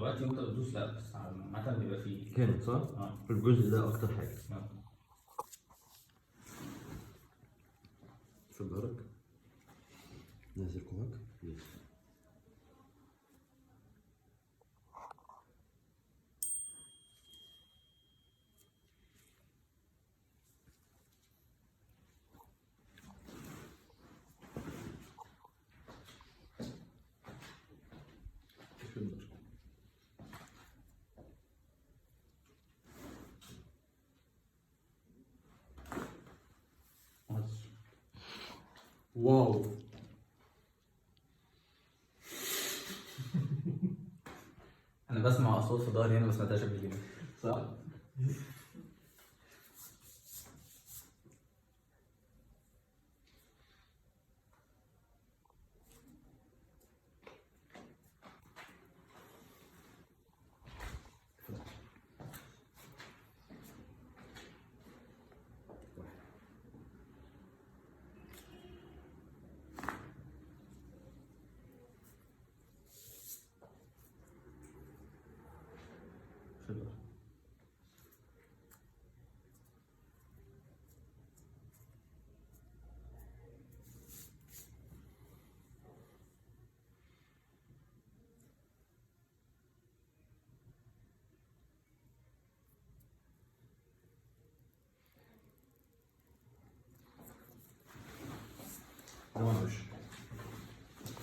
دلوقتي وانت بتدوس لا، بس عامة بيبقى فيه. كانت صح؟ اه. الجزء ده اكتر حاجه. آه. في ظهرك نازل كوعك. يس. في الظهر. بس. واو. انا بسمع اصوات في ظهري هنا، ما سمعتهاش قبل كده. صح؟ في الظهر. ده وش.